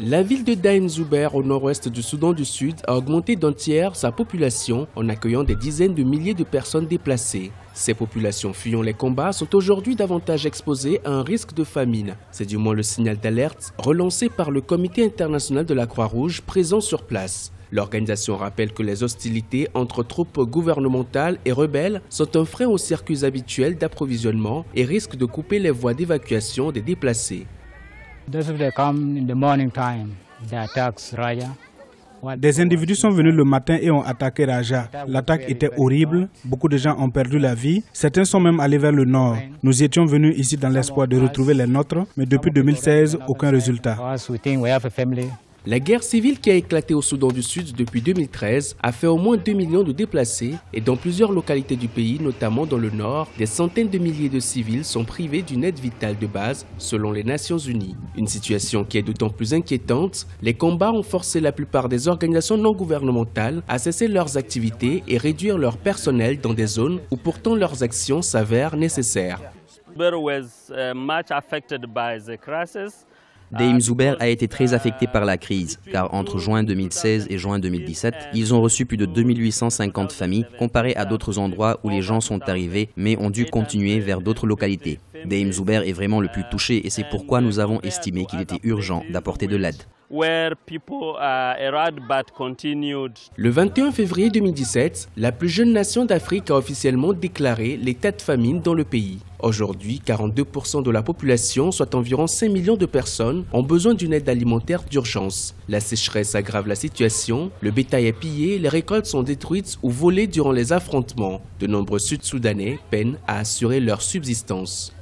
La ville de Daïm Zuber, au nord-ouest du Soudan du Sud, a augmenté d'un tiers sa population en accueillant des dizaines de milliers de personnes déplacées. Ces populations fuyant les combats sont aujourd'hui davantage exposées à un risque de famine. C'est du moins le signal d'alerte relancé par le Comité international de la Croix-Rouge présent sur place. L'organisation rappelle que les hostilités entre troupes gouvernementales et rebelles sont un frein aux circuits habituels d'approvisionnement et risquent de couper les voies d'évacuation des déplacés. Des individus sont venus le matin et ont attaqué Raja. L'attaque était horrible, beaucoup de gens ont perdu la vie, certains sont même allés vers le nord. Nous étions venus ici dans l'espoir de retrouver les nôtres, mais depuis 2016, aucun résultat. La guerre civile qui a éclaté au Soudan du Sud depuis 2013 a fait au moins 2 millions de déplacés et dans plusieurs localités du pays, notamment dans le nord, des centaines de milliers de civils sont privés d'une aide vitale de base selon les Nations Unies. Une situation qui est d'autant plus inquiétante, les combats ont forcé la plupart des organisations non gouvernementales à cesser leurs activités et réduire leur personnel dans des zones où pourtant leurs actions s'avèrent nécessaires. Daïm Zuber a été très affecté par la crise, car entre juin 2016 et juin 2017, ils ont reçu plus de 2850 familles, comparé à d'autres endroits où les gens sont arrivés, mais ont dû continuer vers d'autres localités. Daïm Zuber est vraiment le plus touché et c'est pourquoi nous avons estimé qu'il était urgent d'apporter de l'aide. Le 21 février 2017, la plus jeune nation d'Afrique a officiellement déclaré l'état de famine dans le pays. Aujourd'hui, 42% de la population, soit environ 5 millions de personnes, ont besoin d'une aide alimentaire d'urgence. La sécheresse aggrave la situation, le bétail est pillé, les récoltes sont détruites ou volées durant les affrontements. De nombreux Sud-Soudanais peinent à assurer leur subsistance.